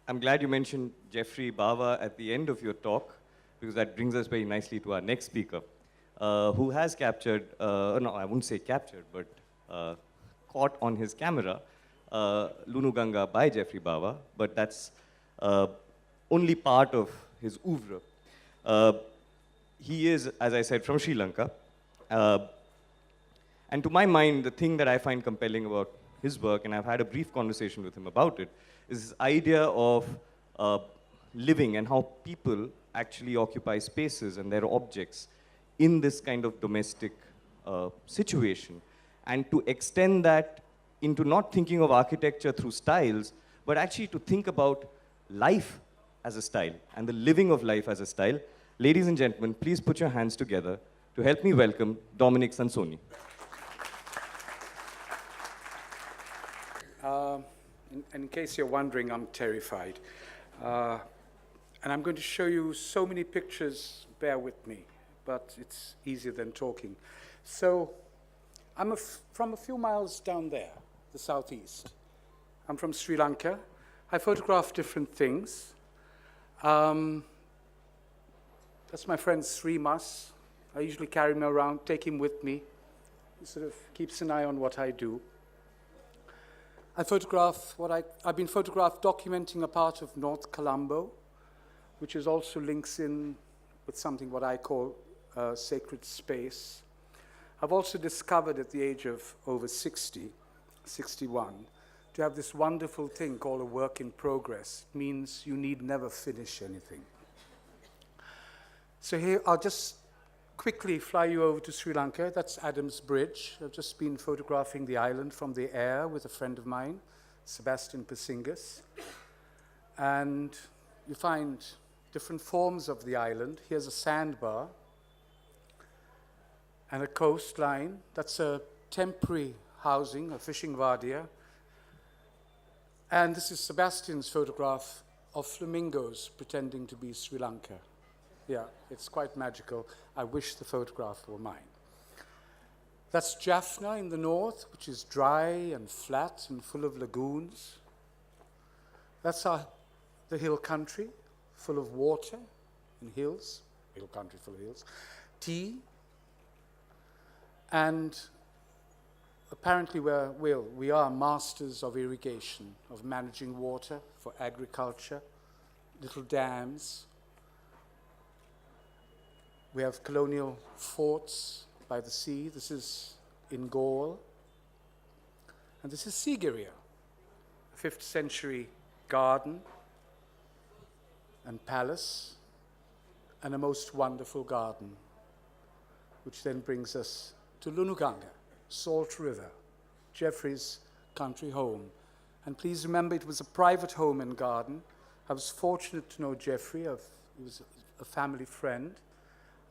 I'm glad you mentioned Jeffrey Bawa at the end of your talk, because that brings us very nicely to our next speaker, who has captured, no, I wouldn't say captured, but caught on his camera Lunu Ganga by Jeffrey Bawa, but that's only part of his oeuvre. He is, as I said, from Sri Lanka. And to my mind, the thing that I find compelling about his work, and I've had a brief conversation with him about it, is this idea of living and how people actually occupy spaces and their objects in this kind of domestic situation. And to extend that into not thinking of architecture through styles, but actually to think about life as a style and the living of life as a style. Ladies and gentlemen, please put your hands together to help me welcome Dominic Sansoni. In case you're wondering, I'm terrified. And I'm going to show you so many pictures, bear with me, but it's easier than talking. So I'm from a few miles down there, the southeast. I'm from Sri Lanka. I photograph different things. That's my friend Srimas. I usually carry him around, take him with me. He sort of keeps an eye on what I do. I photograph I've been photographed documenting a part of North Colombo, which is also links in with something what I call sacred space. I've also discovered at the age of over 60, 61, to have this wonderful thing called a work in progress. It means you need never finish anything. So here, I'll just quickly fly you over to Sri Lanka. That's Adam's Bridge. I've just been photographing the island from the air with a friend of mine, Sebastian Pasingas. And you find different forms of the island. Here's a sandbar and a coastline. That's a temporary housing, a fishing vadia. And this is Sebastian's photograph of flamingos pretending to be Sri Lanka. Yeah, it's quite magical. I wish the photograph were mine. That's Jaffna in the north, which is dry and flat and full of lagoons. That's the hill country, full of water and hills. Hill country full of hills. Tea. And apparently we are masters of irrigation, of managing water for agriculture, little dams. We have colonial forts by the sea. This is in Gaul. And this is Sigiriya, a 5th century garden and palace, and a most wonderful garden, which then brings us to Lunuganga, Salt River, Jeffrey's country home. And please remember, it was a private home and garden. I was fortunate to know Jeffrey. He was a family friend,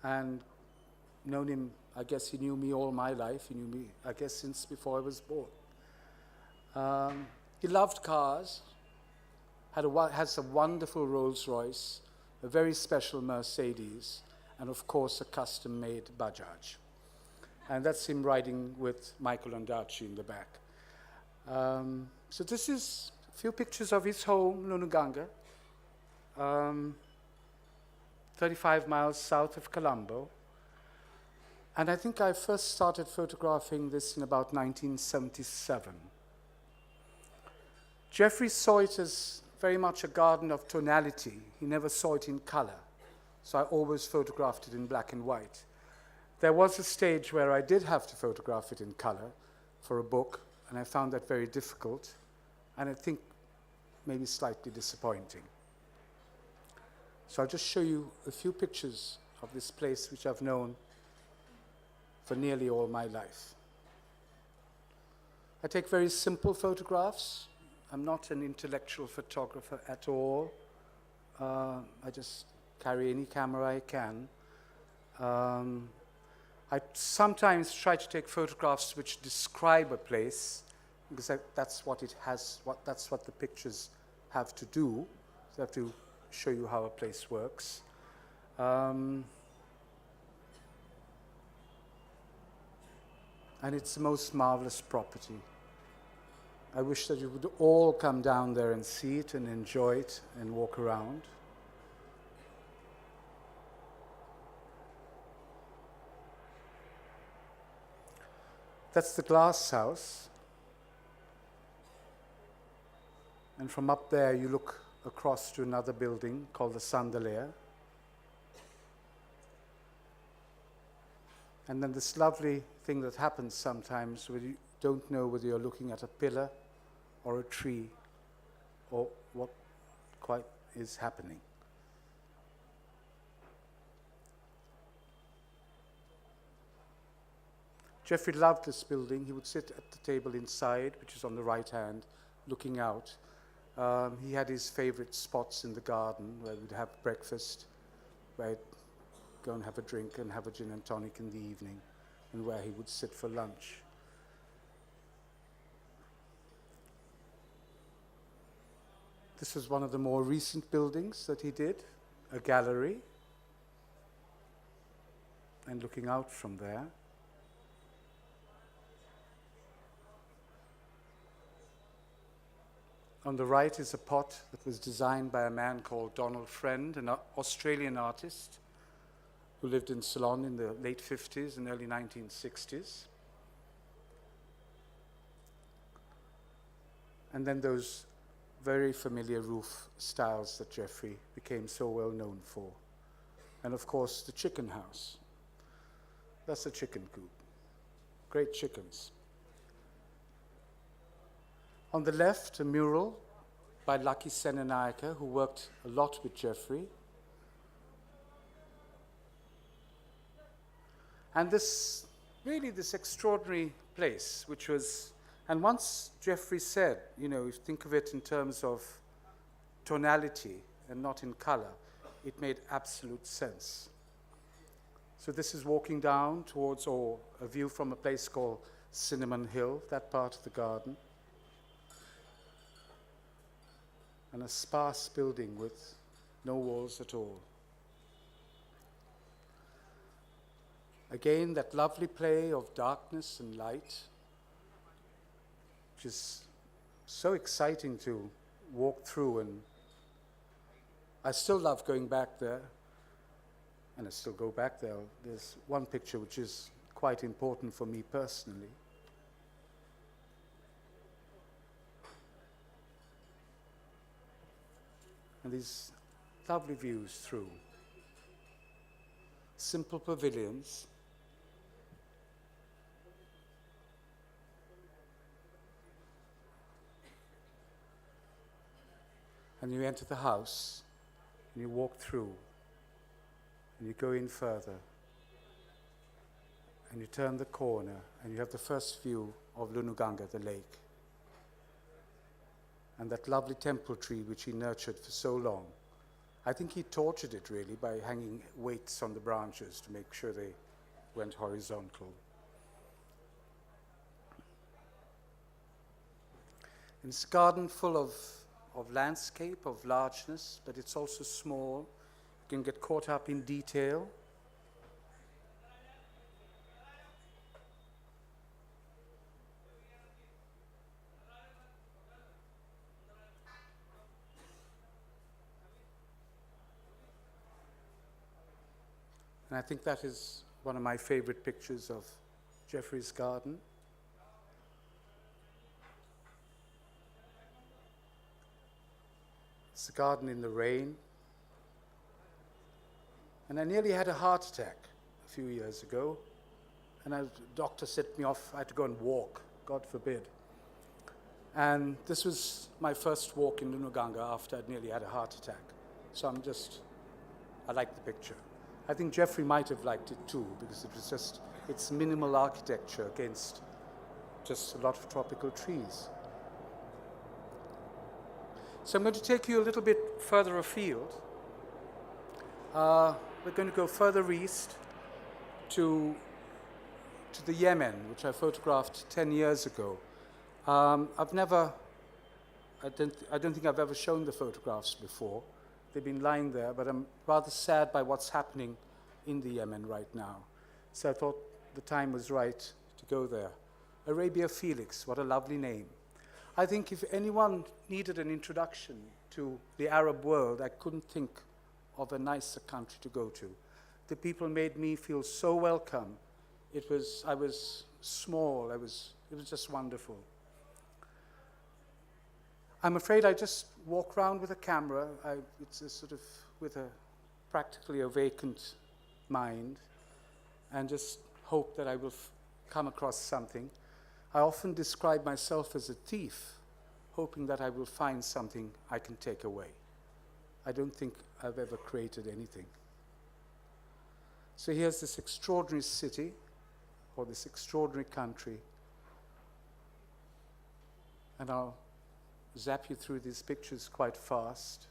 and known him, I guess he knew me all my life. He knew me, I guess, since before I was born. He loved cars, has a wonderful Rolls Royce, a very special Mercedes, and of course a custom-made Bajaj. And that's him riding with Michael Ondaatje in the back. So this is a few pictures of his home, Lunuganga, 35 miles south of Colombo. And I think I first started photographing this in about 1977. Jeffrey saw it as very much a garden of tonality. He never saw it in color. So I always photographed it in black and white. There was a stage where I did have to photograph it in color for a book, and I found that very difficult, and I think maybe slightly disappointing. So I'll just show you a few pictures of this place which I've known for nearly all my life. I take very simple photographs. I'm not an intellectual photographer at all. I just carry any camera I can. I sometimes try to take photographs which describe a place, because that's what it has. That's what the pictures have to do. They have to show you how a place works. And it's the most marvelous property. I wish that you would all come down there and see it and enjoy it and walk around. That's the glass house. And from up there you look across to another building called the Chandelier. And then this lovely thing that happens sometimes where you don't know whether you're looking at a pillar or a tree or what quite is happening. Geoffrey loved this building. He would sit at the table inside, which is on the right hand, looking out. He had his favorite spots in the garden where we'd have breakfast, where he'd go and have a drink and have a gin and tonic in the evening, and where he would sit for lunch. This was one of the more recent buildings that he did, a gallery, and looking out from there. On the right is a pot that was designed by a man called Donald Friend, an Australian artist who lived in Ceylon in the late 50s and early 1960s. And then those very familiar roof styles that Geoffrey became so well known for. And of course, the chicken house. That's a chicken coop. Great chickens. On the left, a mural by Lucky Senanayake, who worked a lot with Geoffrey. And this extraordinary place, which was, and once Geoffrey said, you know, if you think of it in terms of tonality and not in color, it made absolute sense. So this is walking down towards, or a view from a place called Cinnamon Hill, that part of the garden. And a sparse building with no walls at all. Again, that lovely play of darkness and light, which is so exciting to walk through, and I still love going back there, and I still go back there. There's one picture which is quite important for me personally. And these lovely views through. Simple pavilions. And you enter the house, and you walk through, and you go in further, and you turn the corner, and you have the first view of Lunuganga, the lake. And that lovely temple tree which he nurtured for so long. I think he tortured it really by hanging weights on the branches to make sure they went horizontal. And it's a garden full of landscape, of largeness, but it's also small. You can get caught up in detail. And I think that is one of my favorite pictures of Geoffrey's garden. It's a garden in the rain. And I nearly had a heart attack a few years ago. And the doctor set me off. I had to go and walk, God forbid. And this was my first walk in Lunuganga after I'd nearly had a heart attack. So I like the picture. I think Geoffrey might have liked it too, because it was just, it's minimal architecture against just a lot of tropical trees. So I'm going to take you a little bit further afield. We're going to go further east to the Yemen, which I photographed 10 years ago. I don't think I've ever shown the photographs before. They've been lying there, but I'm rather sad by what's happening in the Yemen right now. So I thought the time was right to go there. Arabia Felix, what a lovely name. I think if anyone needed an introduction to the Arab world, I couldn't think of a nicer country to go to. The people made me feel so welcome. I was small, it was just wonderful. I'm afraid I just walk around with a camera. It's a sort of with practically a vacant mind, and just hope that I will come across something. I often describe myself as a thief, hoping that I will find something I can take away. I don't think I've ever created anything. So here's this extraordinary city, or this extraordinary country, and I'll zap you through these pictures quite fast.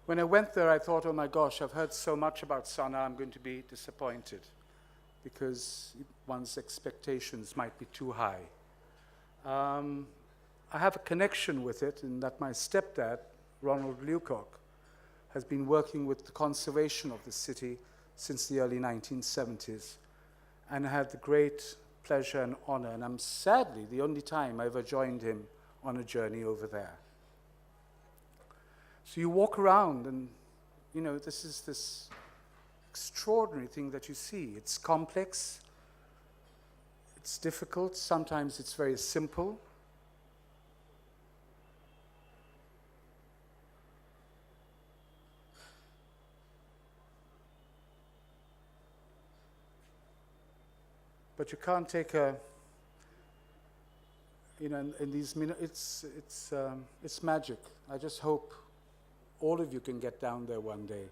When I went there, I thought, oh my gosh, I've heard so much about Sana'a, I'm going to be disappointed because one's expectations might be too high. I have a connection with it in that my stepdad, Ronald Leacock, has been working with the conservation of the city since the early 1970s, and I had the great pleasure and honor, and I'm sadly the only time I ever joined him on a journey over there. So you walk around and, you know, this is this extraordinary thing that you see. It's complex, it's difficult, sometimes it's very simple. But you can't take a, you know, in these minutes, it's magic. I just hope all of you can get down there one day,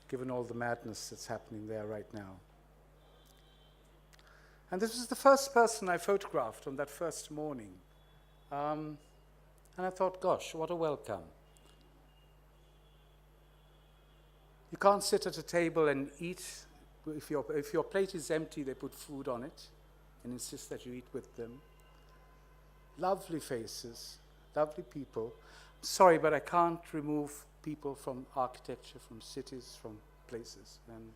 given all the madness that's happening there right now. And this was the first person I photographed on that first morning. And I thought, gosh, what a welcome. You can't sit at a table and eat. If your plate is empty, they put food on it and insist that you eat with them. Lovely faces, lovely people. Sorry, but I can't remove people from architecture, from cities, from places. And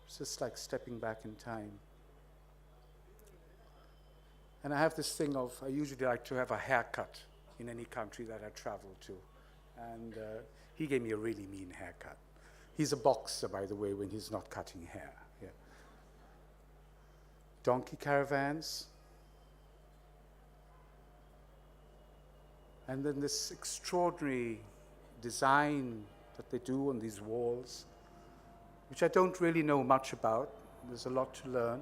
it's just like stepping back in time. And I have this thing of, I usually like to have a haircut in any country that I travel to. And he gave me a really mean haircut. He's a boxer, by the way, when he's not cutting hair. Yeah. Donkey caravans. And then this extraordinary design that they do on these walls, which I don't really know much about. There's a lot to learn.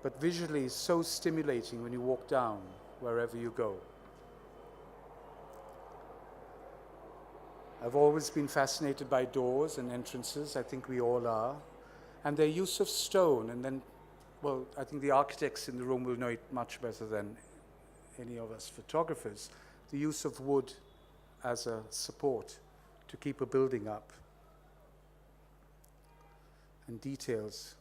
But visually, it's so stimulating when you walk down wherever you go. I've always been fascinated by doors and entrances. I think we all are. And their use of stone, and then, well, I think the architects in the room will know it much better than any of us photographers. The use of wood as a support to keep a building up. And details.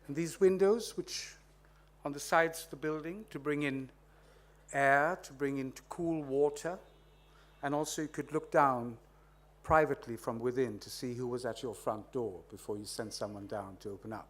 And these windows, which on the sides of the building to bring in air, to bring in cool water, and also you could look down privately from within to see who was at your front door before you sent someone down to open up.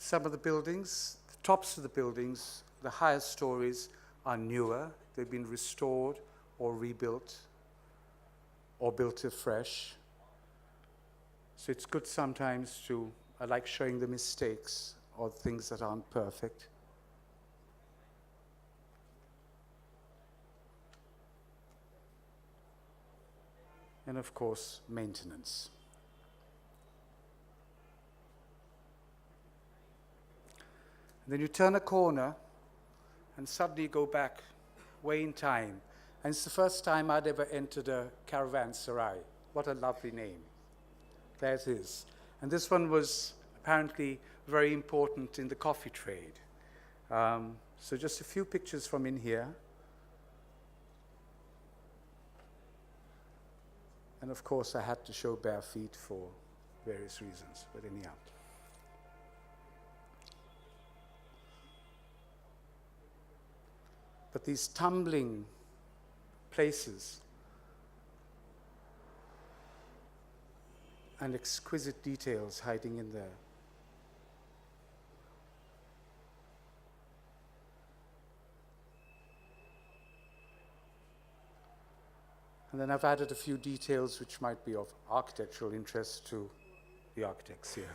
Some of the buildings, the tops of the buildings, the highest stories are newer. They've been restored or rebuilt or built afresh. So it's good sometimes to, I like showing the mistakes or things that aren't perfect. And of course, maintenance. Then you turn a corner and suddenly you go back way in time. And it's the first time I'd ever entered a caravanserai. What a lovely name. There it is. And this one was apparently very important in the coffee trade. So just a few pictures from in here. And of course, I had to show bare feet for various reasons, but anyhow. But these tumbling places and exquisite details hiding in there. And then I've added a few details which might be of architectural interest to the architects here.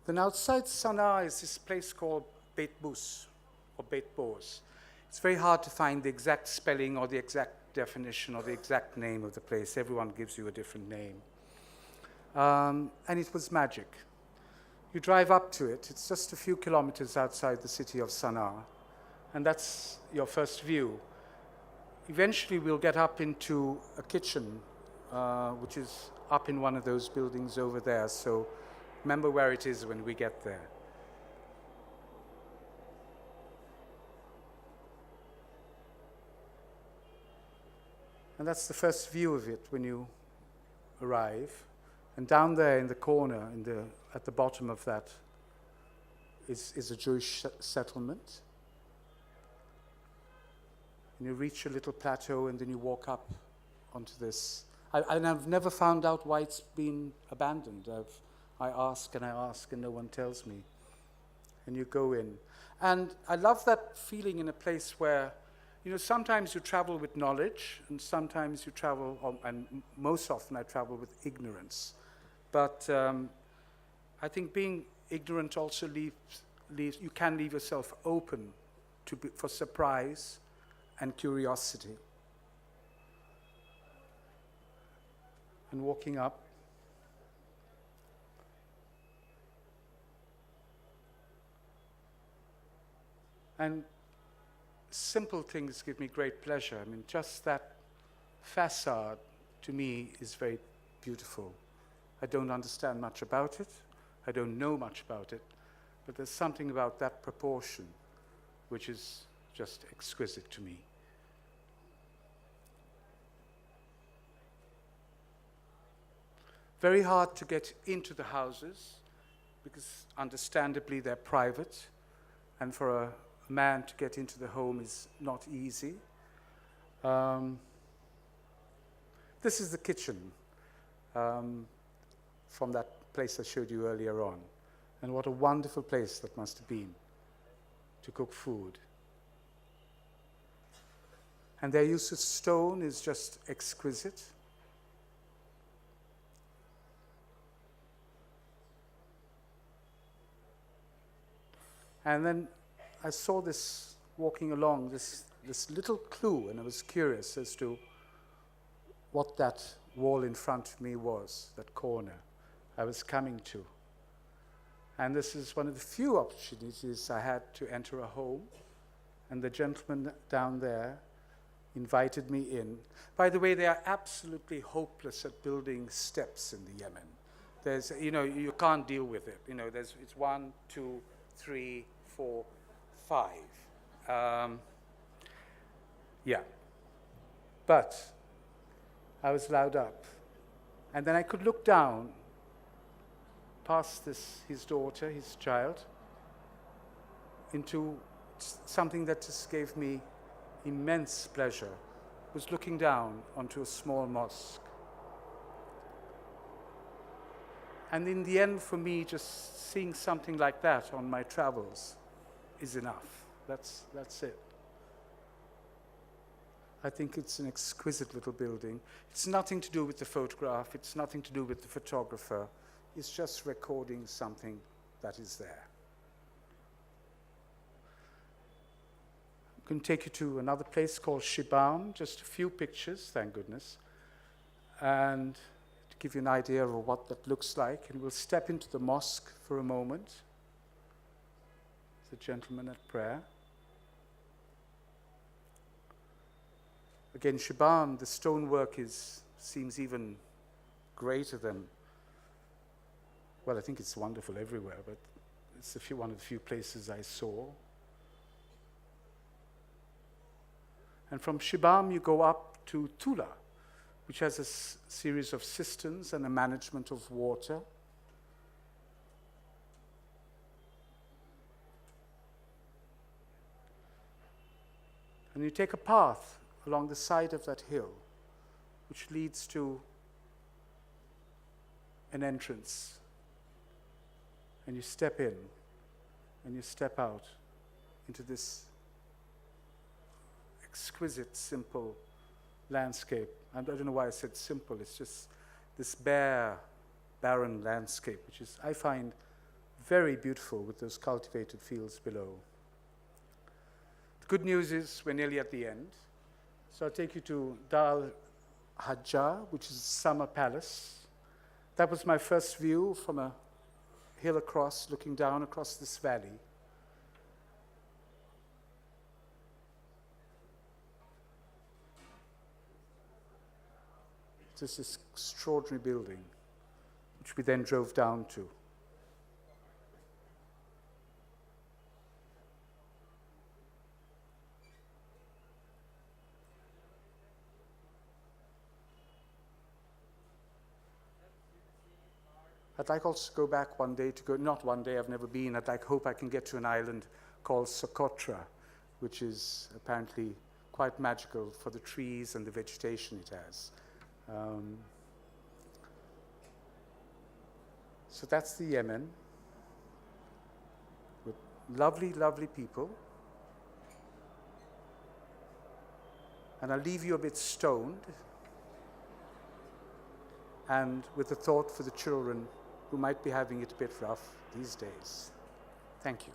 Then outside Sana'a is this place called Beit Bous, or Beit Boz. It's very hard to find the exact spelling or the exact definition or the exact name of the place. Everyone gives you a different name. And it was magic. You drive up to it. It's just a few kilometers outside the city of Sana'a. And that's your first view. Eventually, we'll get up into a kitchen, which is up in one of those buildings over there. So remember where it is when we get there. And that's the first view of it when you arrive. And down there in the corner, at the bottom of that, is a Jewish settlement. And you reach a little plateau, and then you walk up onto this. And I've never found out why it's been abandoned. I ask, and no one tells me. And you go in. And I love that feeling in a place where, you know, sometimes you travel with knowledge, and sometimes you travel, and most often I travel with ignorance. But I think being ignorant also leaves you can leave yourself open for surprise and curiosity. And walking up, and simple things give me great pleasure. I mean, just that facade, to me, is very beautiful. I don't understand much about it. I don't know much about it. But there's something about that proportion which is just exquisite to me. Very hard to get into the houses because, understandably, they're private. And for a man to get into the home is not easy. This is the kitchen from that place I showed you earlier on. And what a wonderful place that must have been to cook food. And their use of stone is just exquisite. And then I saw this walking along, this little clue, and I was curious as to what that wall in front of me was, that corner I was coming to. And this is one of the few opportunities I had to enter a home, and the gentleman down there invited me in. By the way, they are absolutely hopeless at building steps in the Yemen. There's, you know, you can't deal with it. You know, it's 1, 2, 3, 4, 5. Yeah. But I was allowed up. And then I could look down past his daughter, his child, into something that just gave me immense pleasure. Was looking down onto a small mosque. And in the end, for me, just seeing something like that on my travels is enough. That's it. I think it's an exquisite little building. It's nothing to do with the photograph. It's nothing to do with the photographer. It's just recording something that is there. I'm going to take you to another place called Shibam, just a few pictures, thank goodness. And to to give you an idea of what that looks like. And we'll step into the mosque for a moment. The gentleman at prayer. Again, Shibam, the stonework seems even greater than, well, I think it's wonderful everywhere, but it's one of the few places I saw. And from Shibam, you go up to Tula, which has a series of cisterns and a management of water. And you take a path along the side of that hill, which leads to an entrance. And you step in, and you step out into this exquisite, simple landscape. I don't know why I said simple, it's just this bare, barren landscape, which is, I find, very beautiful with those cultivated fields below. The good news is we're nearly at the end. So I'll take you to Dar Hajjah, which is a summer palace. That was my first view from a hill across, looking down across this valley. It's this extraordinary building, which we then drove down to. I'd like also to go back one day not one day, I've never been, hope I can get to an island called Socotra, which is apparently quite magical for the trees and the vegetation it has. So that's the Yemen, with lovely, lovely people. And I'll leave you a bit stoned, and with a thought for the children who might be having it a bit rough these days. Thank you.